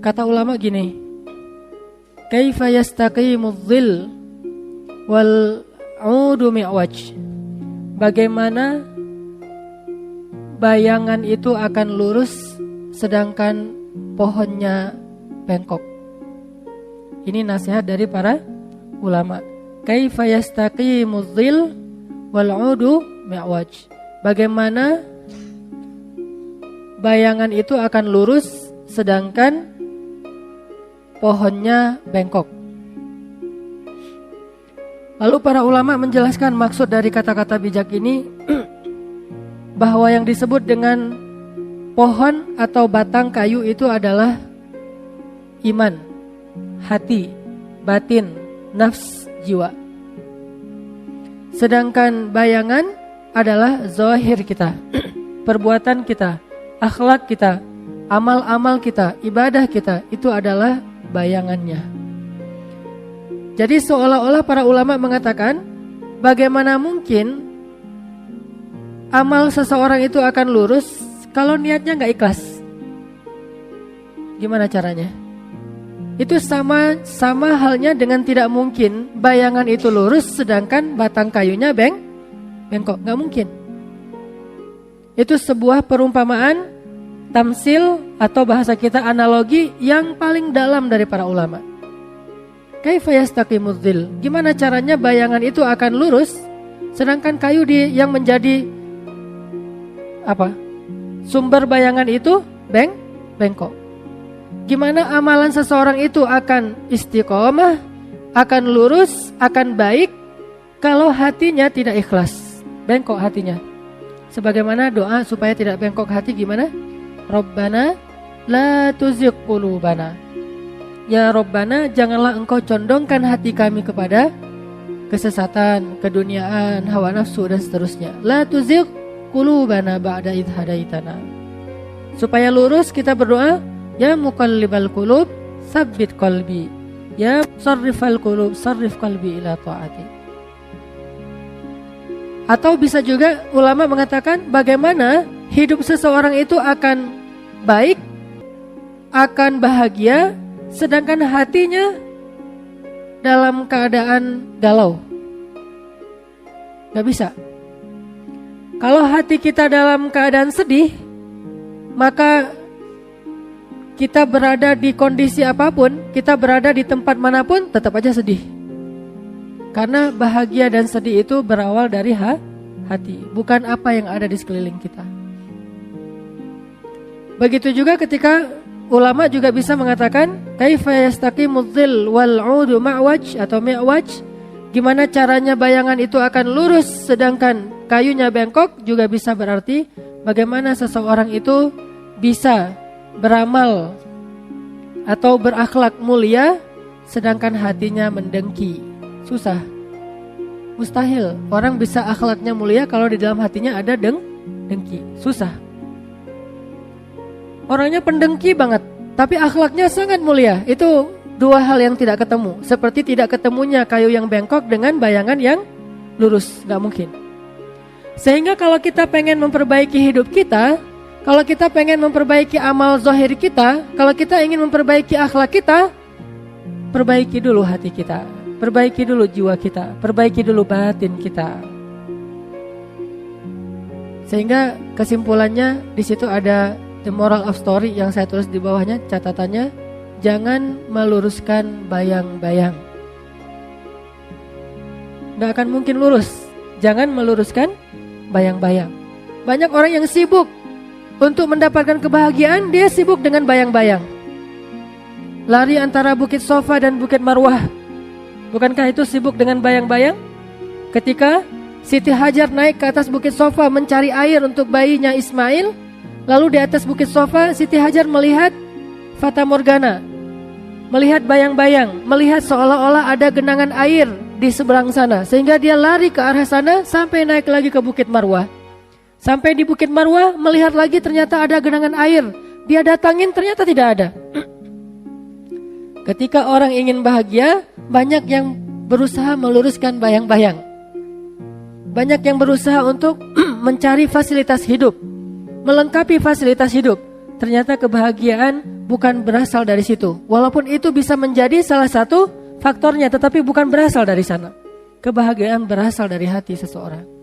kata ulama gini, kaifa yastaqimudz dhil wal 'udu mi'waj. Bagaimana bayangan itu akan lurus sedangkan pohonnya bengkok. Ini nasihat dari para ulama. Kaifa yastaqimudz dhil wal 'udu mi'waj. Bagaimana bayangan itu akan lurus sedangkan pohonnya bengkok. Lalu para ulama menjelaskan maksud dari kata-kata bijak ini bahwa yang disebut dengan pohon atau batang kayu itu adalah iman, hati, batin, nafs, jiwa. Sedangkan bayangan adalah zahir kita, perbuatan kita, akhlak kita, amal-amal kita, ibadah kita, itu adalah bayangannya. Jadi seolah-olah para ulama mengatakan, bagaimana mungkin amal seseorang itu akan lurus kalau niatnya gak ikhlas? Gimana caranya? Itu sama halnya dengan tidak mungkin bayangan itu lurus sedangkan batang kayunya bengkok. Gak mungkin. Itu sebuah perumpamaan, tamsil atau bahasa kita analogi yang paling dalam dari para ulama. Kaifa yastaqimudz dhil. Gimana caranya bayangan itu akan lurus sedangkan kayu yang menjadi sumber bayangan itu bengkok. Gimana amalan seseorang itu akan istiqomah, akan lurus, akan baik kalau hatinya tidak ikhlas, bengkok hatinya. Sebagaimana doa supaya tidak bengkok hati gimana? Rabbana la tuzigh qulubana. Ya Rabbana, janganlah engkau condongkan hati kami kepada kesesatan, keduniaan, hawa nafsu dan seterusnya. La tuzigh qulubana ba'da idh hadaitana. Supaya lurus kita berdoa, ya muqallibal qulub tsabbit qalbi, ya musarrifal qulub sarrif qalbi ila ta'ati. Atau bisa juga ulama mengatakan bagaimana hidup seseorang itu akan baik, akan bahagia sedangkan hatinya dalam keadaan galau. Gak bisa. Kalau hati kita dalam keadaan sedih, maka kita berada di kondisi apapun, kita berada di tempat manapun, tetap aja sedih. Karena bahagia dan sedih itu berawal dari hati, bukan apa yang ada di sekeliling kita. Begitu juga ketika ulama juga bisa mengatakan kaifa yastaqimudz dhil wal 'udu ma'waj atau mi'waj. Gimana caranya bayangan itu akan lurus sedangkan kayunya bengkok, juga bisa berarti bagaimana seseorang itu bisa beramal atau berakhlak mulia sedangkan hatinya mendengki. Susah. Mustahil orang bisa akhlaknya mulia kalau di dalam hatinya ada dengki. Susah. Orangnya pendengki banget, tapi akhlaknya sangat mulia. Itu dua hal yang tidak ketemu. Seperti tidak ketemunya kayu yang bengkok dengan bayangan yang lurus. Gak mungkin. Sehingga kalau kita pengen memperbaiki hidup kita, kalau kita pengen memperbaiki amal zahir kita, kalau kita ingin memperbaiki akhlak kita, perbaiki dulu hati kita, perbaiki dulu jiwa kita, perbaiki dulu batin kita. Sehingga kesimpulannya di situ ada the moral of story yang saya tulis di bawahnya, catatannya, jangan meluruskan bayang-bayang. Gak akan mungkin lurus. Jangan meluruskan bayang-bayang. Banyak orang yang sibuk untuk mendapatkan kebahagiaan, dia sibuk dengan bayang-bayang. Lari antara Bukit Sofa dan Bukit Marwah. Bukankah itu sibuk dengan bayang-bayang? Ketika Siti Hajar naik ke atas Bukit Sofa mencari air untuk bayinya Ismail, lalu di atas Bukit Sofa Siti Hajar melihat Fata Morgana, melihat bayang-bayang, melihat seolah-olah ada genangan air di seberang sana, sehingga dia lari ke arah sana sampai naik lagi ke Bukit Marwah. Sampai di Bukit Marwah melihat lagi ternyata ada genangan air, dia datangin ternyata tidak ada. Ketika orang ingin bahagia, banyak yang berusaha meluruskan bayang-bayang, banyak yang berusaha untuk mencari fasilitas hidup, melengkapi fasilitas hidup. ternyata kebahagiaan bukan berasal dari situ. Walaupun itu bisa menjadi salah satu faktornya, tetapi bukan berasal dari sana. Kebahagiaan berasal dari hati seseorang.